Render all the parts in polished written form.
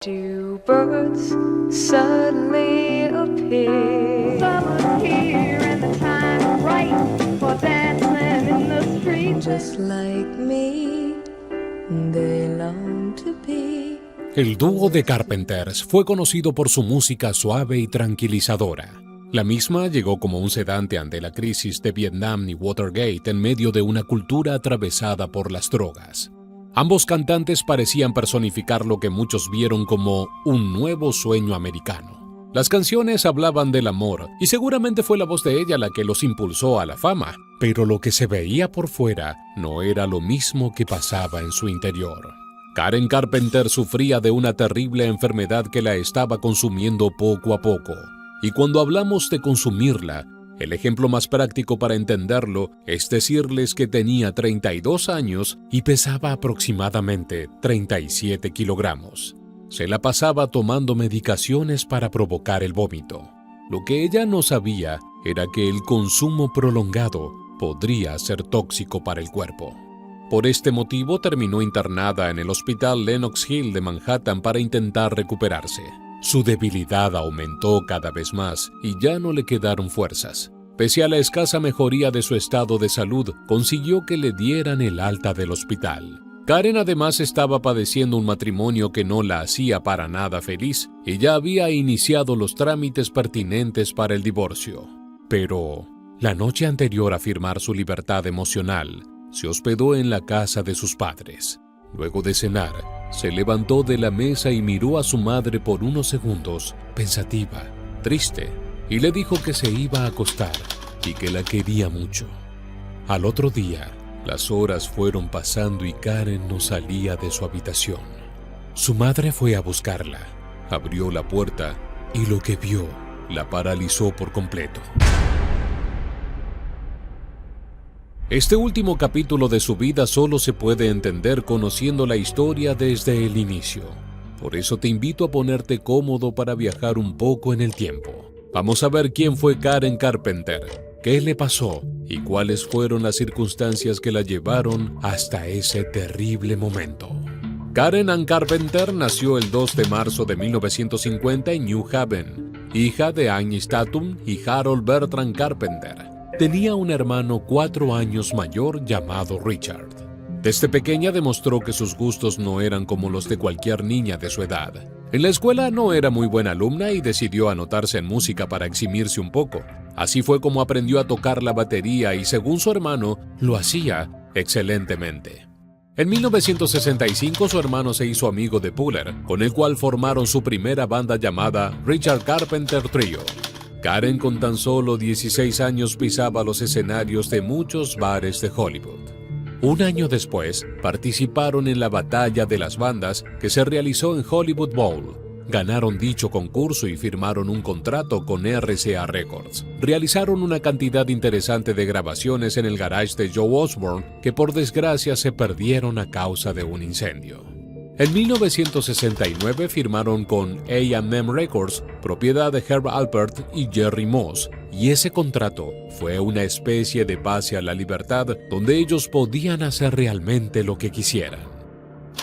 Two birds suddenly appear. Summer's here and the time's right for dancing in the street. Just like me, they long to be. El dúo de Carpenters fue conocido por su música suave y tranquilizadora. La misma llegó como un sedante ante la crisis de Vietnam y Watergate en medio de una cultura atravesada por las drogas. Ambos cantantes parecían personificar lo que muchos vieron como un nuevo sueño americano. Las canciones hablaban del amor y seguramente fue la voz de ella la que los impulsó a la fama, pero lo que se veía por fuera no era lo mismo que pasaba en su interior. Karen Carpenter sufría de una terrible enfermedad que la estaba consumiendo poco a poco. Y cuando hablamos de consumirla, el ejemplo más práctico para entenderlo es decirles que tenía 32 años y pesaba aproximadamente 37 kilogramos. Se la pasaba tomando medicaciones para provocar el vómito. Lo que ella no sabía era que el consumo prolongado podría ser tóxico para el cuerpo. Por este motivo terminó internada en el Hospital Lenox Hill de Manhattan para intentar recuperarse. Su debilidad aumentó cada vez más y ya no le quedaron fuerzas. Pese a la escasa mejoría de su estado de salud, consiguió que le dieran el alta del hospital. Karen además estaba padeciendo un matrimonio que no la hacía para nada feliz y ya había iniciado los trámites pertinentes para el divorcio. Pero, la noche anterior a firmar su libertad emocional, se hospedó en la casa de sus padres. Luego de cenar, se levantó de la mesa y miró a su madre por unos segundos, pensativa, triste, y le dijo que se iba a acostar y que la quería mucho. Al otro día, las horas fueron pasando y Karen no salía de su habitación. Su madre fue a buscarla, abrió la puerta y lo que vio la paralizó por completo. Este último capítulo de su vida solo se puede entender conociendo la historia desde el inicio. Por eso te invito a ponerte cómodo para viajar un poco en el tiempo. Vamos a ver quién fue Karen Carpenter, qué le pasó y cuáles fueron las circunstancias que la llevaron hasta ese terrible momento. Karen Ann Carpenter nació el 2 de marzo de 1950 en New Haven, hija de Annie Statham y Harold Bertrand Carpenter. Tenía un hermano 4 años mayor llamado Richard. Desde pequeña demostró que sus gustos no eran como los de cualquier niña de su edad. En la escuela no era muy buena alumna y decidió anotarse en música para eximirse un poco. Así fue como aprendió a tocar la batería y, según su hermano, lo hacía excelentemente. En 1965 su hermano se hizo amigo de Puller, con el cual formaron su primera banda llamada Richard Carpenter Trio. Karen con tan solo 16 años pisaba los escenarios de muchos bares de Hollywood. Un año después, participaron en la Batalla de las Bandas que se realizó en Hollywood Bowl. Ganaron dicho concurso y firmaron un contrato con RCA Records. Realizaron una cantidad interesante de grabaciones en el garage de Joe Osborne que por desgracia se perdieron a causa de un incendio. En 1969 firmaron con A&M Records, propiedad de Herb Alpert y Jerry Moss, y ese contrato fue una especie de pase a la libertad donde ellos podían hacer realmente lo que quisieran.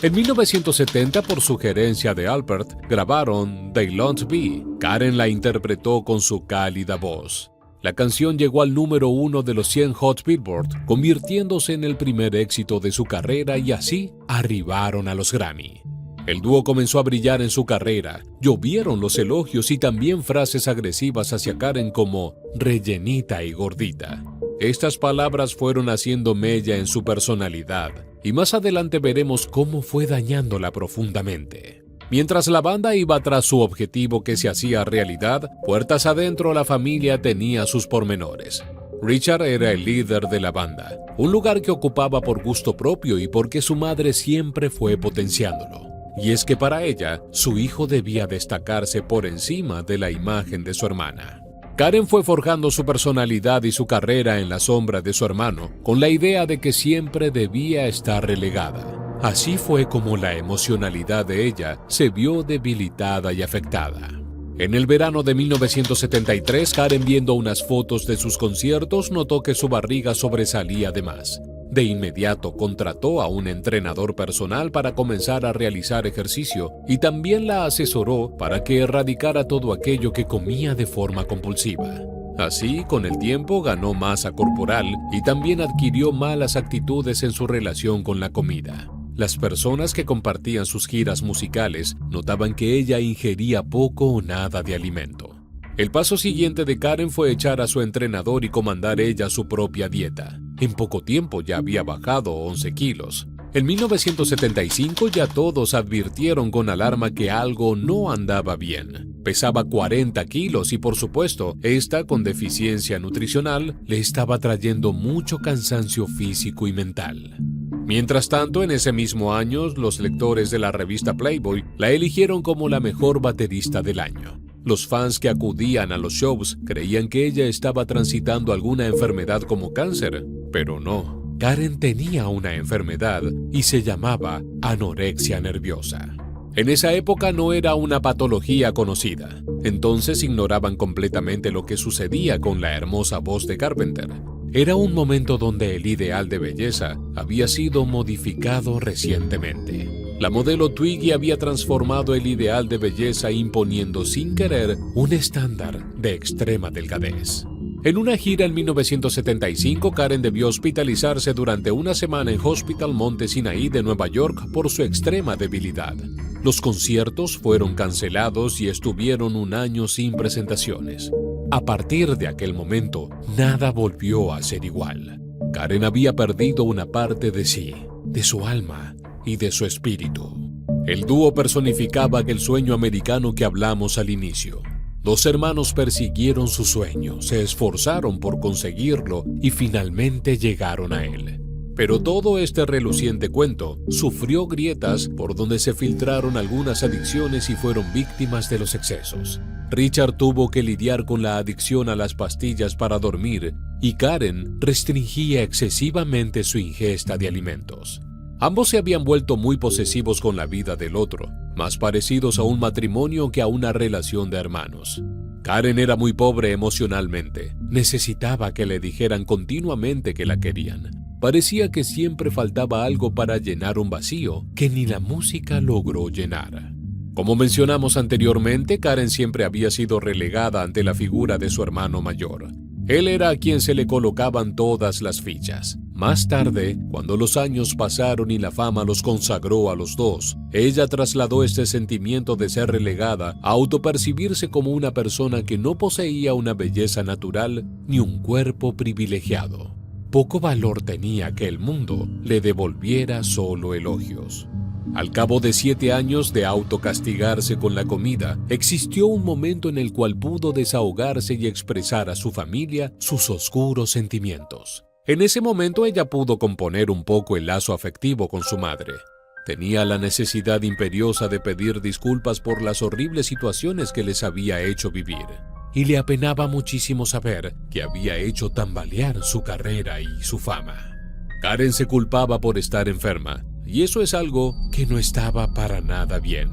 En 1970, por sugerencia de Alpert, grabaron They Long to Be. Karen la interpretó con su cálida voz. La canción llegó al número 1 de los 100 Hot Billboard, convirtiéndose en el primer éxito de su carrera y así arribaron a los Grammy. El dúo comenzó a brillar en su carrera, llovieron los elogios y también frases agresivas hacia Karen como rellenita y gordita. Estas palabras fueron haciendo mella en su personalidad y más adelante veremos cómo fue dañándola profundamente. Mientras la banda iba tras su objetivo que se hacía realidad, puertas adentro la familia tenía sus pormenores. Richard era el líder de la banda, un lugar que ocupaba por gusto propio y porque su madre siempre fue potenciándolo. Y es que para ella, su hijo debía destacarse por encima de la imagen de su hermana. Karen fue forjando su personalidad y su carrera en la sombra de su hermano, con la idea de que siempre debía estar relegada. Así fue como la emocionalidad de ella se vio debilitada y afectada. En el verano de 1973, Karen, viendo unas fotos de sus conciertos, notó que su barriga sobresalía de más. De inmediato contrató a un entrenador personal para comenzar a realizar ejercicio y también la asesoró para que erradicara todo aquello que comía de forma compulsiva. Así, con el tiempo ganó masa corporal y también adquirió malas actitudes en su relación con la comida. Las personas que compartían sus giras musicales notaban que ella ingería poco o nada de alimento. El paso siguiente de Karen fue echar a su entrenador y comandar ella su propia dieta. En poco tiempo ya había bajado 11 kilos. En 1975 ya todos advirtieron con alarma que algo no andaba bien. Pesaba 40 kilos y por supuesto, esta con deficiencia nutricional le estaba trayendo mucho cansancio físico y mental. Mientras tanto, en ese mismo año, los lectores de la revista Playboy la eligieron como la mejor baterista del año. Los fans que acudían a los shows creían que ella estaba transitando alguna enfermedad como cáncer, pero no. Karen tenía una enfermedad y se llamaba anorexia nerviosa. En esa época no era una patología conocida, entonces ignoraban completamente lo que sucedía con la hermosa voz de Carpenter. Era un momento donde el ideal de belleza había sido modificado recientemente. La modelo Twiggy había transformado el ideal de belleza imponiendo sin querer un estándar de extrema delgadez. En una gira en 1975, Karen debió hospitalizarse durante una semana en Hospital Monte Sinaí de Nueva York por su extrema debilidad. Los conciertos fueron cancelados y estuvieron un año sin presentaciones. A partir de aquel momento, nada volvió a ser igual. Karen había perdido una parte de sí, de su alma y de su espíritu. El dúo personificaba aquel sueño americano que hablamos al inicio. Dos hermanos persiguieron su sueño, se esforzaron por conseguirlo y finalmente llegaron a él. Pero todo este reluciente cuento sufrió grietas por donde se filtraron algunas adicciones y fueron víctimas de los excesos. Richard tuvo que lidiar con la adicción a las pastillas para dormir y Karen restringía excesivamente su ingesta de alimentos. Ambos se habían vuelto muy posesivos con la vida del otro, más parecidos a un matrimonio que a una relación de hermanos. Karen era muy pobre emocionalmente, necesitaba que le dijeran continuamente que la querían. Parecía que siempre faltaba algo para llenar un vacío que ni la música logró llenar. Como mencionamos anteriormente, Karen siempre había sido relegada ante la figura de su hermano mayor. Él era a quien se le colocaban todas las fichas. Más tarde, cuando los años pasaron y la fama los consagró a los dos, ella trasladó este sentimiento de ser relegada a autopercibirse como una persona que no poseía una belleza natural ni un cuerpo privilegiado. Poco valor tenía que el mundo le devolviera solo elogios. Al cabo de 7 años de autocastigarse con la comida, existió un momento en el cual pudo desahogarse y expresar a su familia sus oscuros sentimientos. En ese momento ella pudo componer un poco el lazo afectivo con su madre. Tenía la necesidad imperiosa de pedir disculpas por las horribles situaciones que les había hecho vivir. Y le apenaba muchísimo saber que había hecho tambalear su carrera y su fama. Karen se culpaba por estar enferma, y eso es algo que no estaba para nada bien.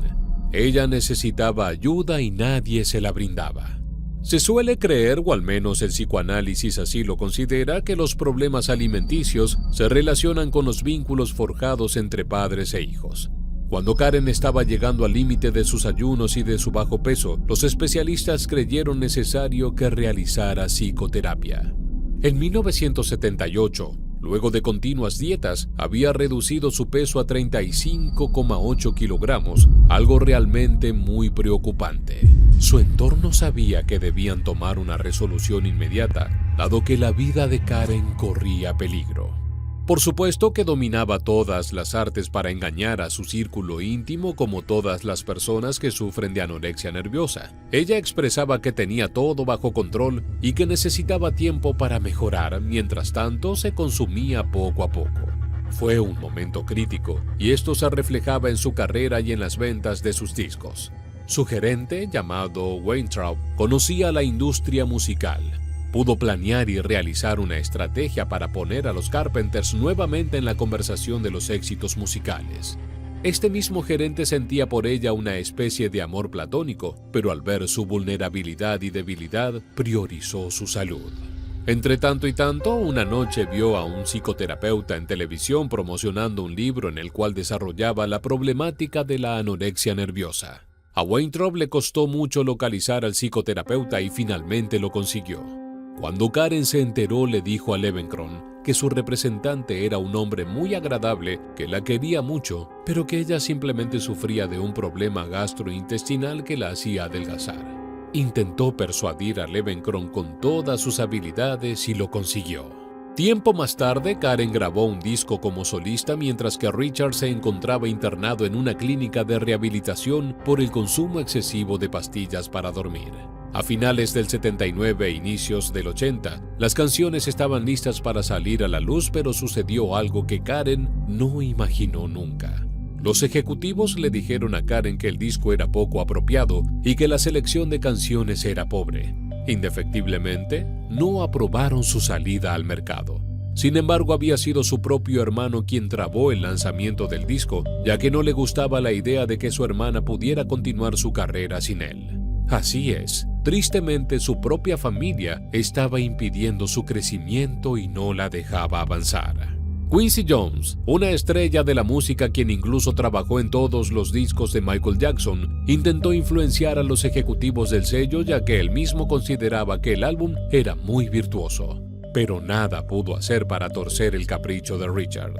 Ella necesitaba ayuda y nadie se la brindaba. Se suele creer, o al menos el psicoanálisis así lo considera, que los problemas alimenticios se relacionan con los vínculos forjados entre padres e hijos. Cuando Karen estaba llegando al límite de sus ayunos y de su bajo peso, los especialistas creyeron necesario que realizara psicoterapia. En 1978, luego de continuas dietas, había reducido su peso a 35,8 kilogramos, algo realmente muy preocupante. Su entorno sabía que debían tomar una resolución inmediata, dado que la vida de Karen corría peligro. Por supuesto que dominaba todas las artes para engañar a su círculo íntimo como todas las personas que sufren de anorexia nerviosa. Ella expresaba que tenía todo bajo control y que necesitaba tiempo para mejorar, mientras tanto se consumía poco a poco. Fue un momento crítico y esto se reflejaba en su carrera y en las ventas de sus discos. Su gerente, llamado Weintraub, conocía la industria musical. Pudo planear y realizar una estrategia para poner a los Carpenters nuevamente en la conversación de los éxitos musicales. Este mismo gerente sentía por ella una especie de amor platónico, pero al ver su vulnerabilidad y debilidad, priorizó su salud. Entre tanto y tanto, una noche vio a un psicoterapeuta en televisión promocionando un libro en el cual desarrollaba la problemática de la anorexia nerviosa. A Weintraub le costó mucho localizar al psicoterapeuta y finalmente lo consiguió. Cuando Karen se enteró, le dijo a Levenkron que su representante era un hombre muy agradable, que la quería mucho, pero que ella simplemente sufría de un problema gastrointestinal que la hacía adelgazar. Intentó persuadir a Levenkron con todas sus habilidades y lo consiguió. Tiempo más tarde, Karen grabó un disco como solista mientras que Richard se encontraba internado en una clínica de rehabilitación por el consumo excesivo de pastillas para dormir. A finales del 79 e inicios del 80, las canciones estaban listas para salir a la luz, pero sucedió algo que Karen no imaginó nunca. Los ejecutivos le dijeron a Karen que el disco era poco apropiado y que la selección de canciones era pobre. Indefectiblemente, no aprobaron su salida al mercado. Sin embargo, había sido su propio hermano quien trabó el lanzamiento del disco, ya que no le gustaba la idea de que su hermana pudiera continuar su carrera sin él. Así es, tristemente su propia familia estaba impidiendo su crecimiento y no la dejaba avanzar. Quincy Jones, una estrella de la música quien incluso trabajó en todos los discos de Michael Jackson, intentó influenciar a los ejecutivos del sello ya que él mismo consideraba que el álbum era muy virtuoso. Pero nada pudo hacer para torcer el capricho de Richard.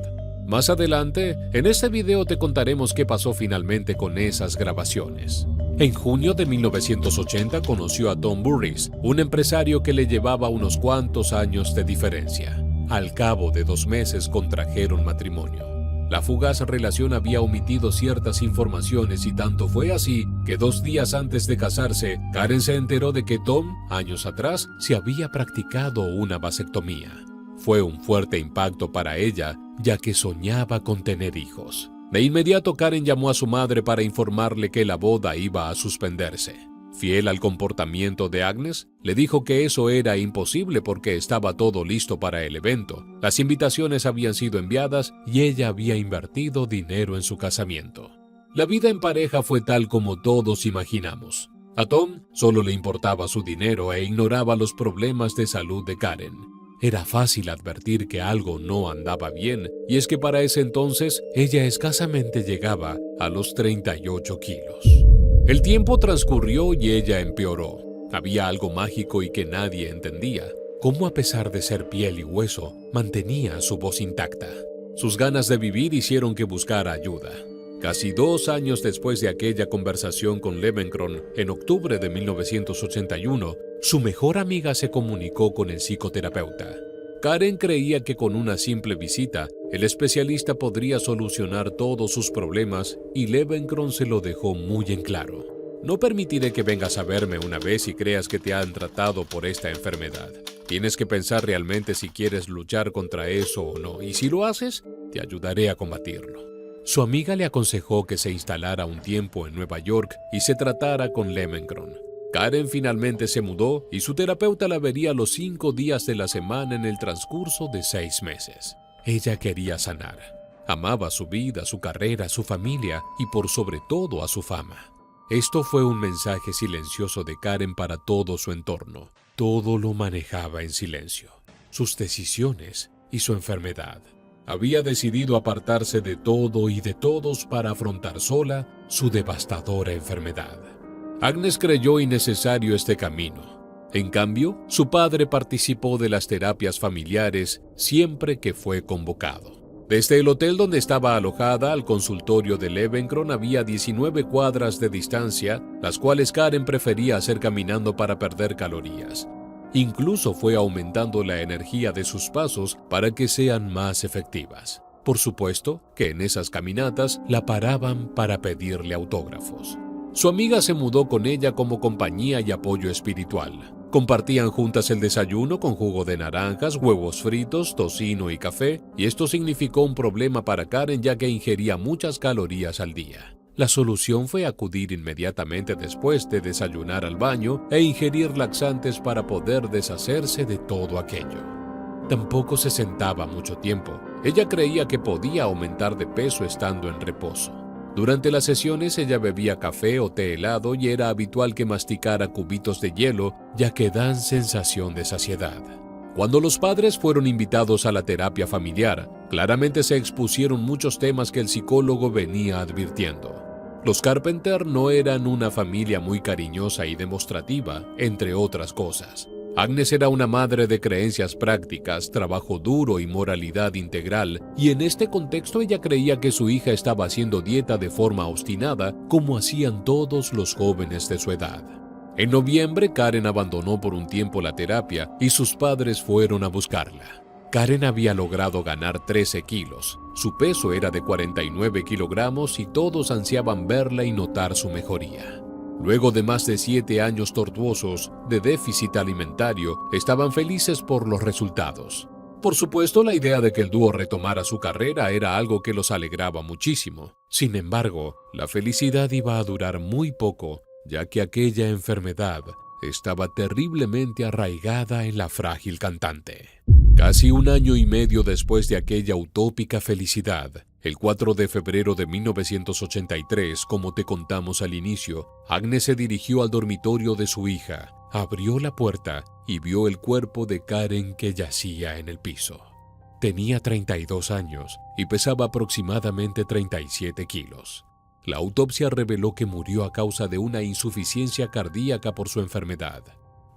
Más adelante, en este video te contaremos qué pasó finalmente con esas grabaciones. En junio de 1980 conoció a Tom Burris, un empresario que le llevaba unos cuantos años de diferencia. Al cabo de 2 meses contrajeron matrimonio. La fugaz relación había omitido ciertas informaciones y tanto fue así que 2 días antes de casarse, Karen se enteró de que Tom, años atrás, se había practicado una vasectomía. Fue un fuerte impacto para ella, ya que soñaba con tener hijos. De inmediato Karen llamó a su madre para informarle que la boda iba a suspenderse. Fiel al comportamiento de Agnes, le dijo que eso era imposible porque estaba todo listo para el evento. Las invitaciones habían sido enviadas y ella había invertido dinero en su casamiento. La vida en pareja fue tal como todos imaginamos. A Tom solo le importaba su dinero e ignoraba los problemas de salud de Karen. Era fácil advertir que algo no andaba bien, y es que para ese entonces ella escasamente llegaba a los 38 kilos. El tiempo transcurrió y ella empeoró. Había algo mágico y que nadie entendía. Cómo a pesar de ser piel y hueso, mantenía su voz intacta. Sus ganas de vivir hicieron que buscara ayuda. Casi 2 años después de aquella conversación con Levenkron, en octubre de 1981, su mejor amiga se comunicó con el psicoterapeuta. Karen creía que con una simple visita, el especialista podría solucionar todos sus problemas y Levenkron se lo dejó muy en claro. No permitiré que vengas a verme una vez y creas que te han tratado por esta enfermedad. Tienes que pensar realmente si quieres luchar contra eso o no, y si lo haces, te ayudaré a combatirlo. Su amiga le aconsejó que se instalara un tiempo en Nueva York y se tratara con Levenkron. Karen finalmente se mudó y su terapeuta la vería los 5 días de la semana en el transcurso de 6 meses. Ella quería sanar. Amaba su vida, su carrera, su familia y por sobre todo a su fama. Esto fue un mensaje silencioso de Karen para todo su entorno. Todo lo manejaba en silencio. Sus decisiones y su enfermedad. Había decidido apartarse de todo y de todos para afrontar sola su devastadora enfermedad. Agnes creyó innecesario este camino. En cambio, su padre participó de las terapias familiares siempre que fue convocado. Desde el hotel donde estaba alojada al consultorio de Levenkron había 19 cuadras de distancia, las cuales Karen prefería hacer caminando para perder calorías. Incluso fue aumentando la energía de sus pasos para que sean más efectivas. Por supuesto que en esas caminatas la paraban para pedirle autógrafos. Su amiga se mudó con ella como compañía y apoyo espiritual. Compartían juntas el desayuno con jugo de naranjas, huevos fritos, tocino y café, y esto significó un problema para Karen ya que ingería muchas calorías al día. La solución fue acudir inmediatamente después de desayunar al baño e ingerir laxantes para poder deshacerse de todo aquello. Tampoco se sentaba mucho tiempo. Ella creía que podía aumentar de peso estando en reposo. Durante las sesiones ella bebía café o té helado y era habitual que masticara cubitos de hielo ya que dan sensación de saciedad. Cuando los padres fueron invitados a la terapia familiar, claramente se expusieron muchos temas que el psicólogo venía advirtiendo. Los Carpenter no eran una familia muy cariñosa y demostrativa, entre otras cosas. Agnes era una madre de creencias prácticas, trabajo duro y moralidad integral, y en este contexto ella creía que su hija estaba haciendo dieta de forma obstinada, como hacían todos los jóvenes de su edad. En noviembre, Karen abandonó por un tiempo la terapia y sus padres fueron a buscarla. Karen había logrado ganar 13 kilos. Su peso era de 49 kilogramos y todos ansiaban verla y notar su mejoría. Luego de más de 7 años tortuosos de déficit alimentario, estaban felices por los resultados. Por supuesto, la idea de que el dúo retomara su carrera era algo que los alegraba muchísimo. Sin embargo, la felicidad iba a durar muy poco, ya que aquella enfermedad estaba terriblemente arraigada en la frágil cantante. Casi un año y medio después de aquella utópica felicidad, el 4 de febrero de 1983, como te contamos al inicio, Agnes se dirigió al dormitorio de su hija, abrió la puerta y vio el cuerpo de Karen que yacía en el piso. Tenía 32 años y pesaba aproximadamente 37 kilos. La autopsia reveló que murió a causa de una insuficiencia cardíaca por su enfermedad.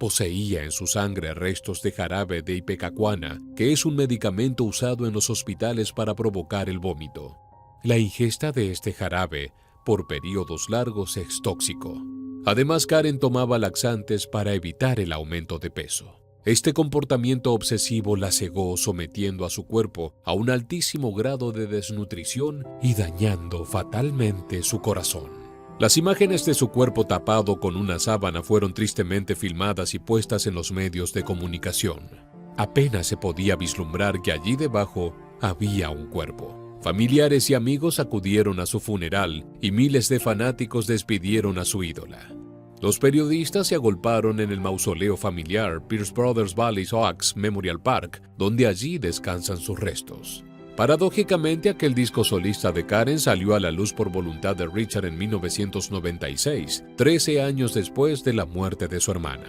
Poseía en su sangre restos de jarabe de ipecacuana, que es un medicamento usado en los hospitales para provocar el vómito. La ingesta de este jarabe por periodos largos es tóxico. Además, Karen tomaba laxantes para evitar el aumento de peso. Este comportamiento obsesivo la cegó, sometiendo a su cuerpo a un altísimo grado de desnutrición y dañando fatalmente su corazón. Las imágenes de su cuerpo tapado con una sábana fueron tristemente filmadas y puestas en los medios de comunicación. Apenas se podía vislumbrar que allí debajo había un cuerpo. Familiares y amigos acudieron a su funeral y miles de fanáticos despidieron a su ídola. Los periodistas se agolparon en el mausoleo familiar Pierce Brothers Valley Oaks Memorial Park, donde allí descansan sus restos. Paradójicamente, aquel disco solista de Karen salió a la luz por voluntad de Richard en 1996, 13 años después de la muerte de su hermana.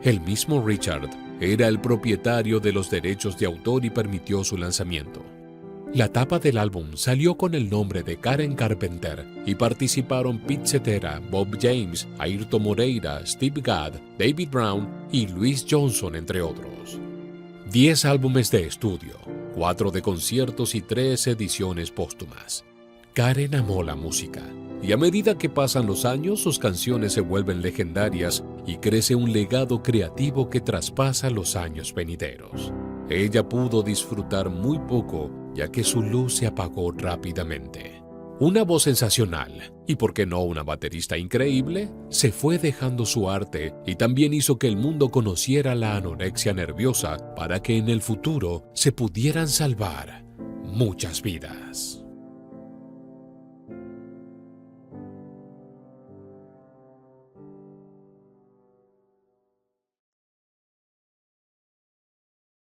El mismo Richard era el propietario de los derechos de autor y permitió su lanzamiento. La tapa del álbum salió con el nombre de Karen Carpenter y participaron Pete Cetera, Bob James, Airto Moreira, Steve Gadd, David Brown y Louis Johnson, entre otros. 10 álbumes de estudio, 4 de conciertos y 3 ediciones póstumas. Karen amó la música, y a medida que pasan los años, sus canciones se vuelven legendarias y crece un legado creativo que traspasa los años venideros. Ella pudo disfrutar muy poco, ya que su luz se apagó rápidamente. Una voz sensacional, y por qué no una baterista increíble, se fue dejando su arte y también hizo que el mundo conociera la anorexia nerviosa para que en el futuro se pudieran salvar muchas vidas.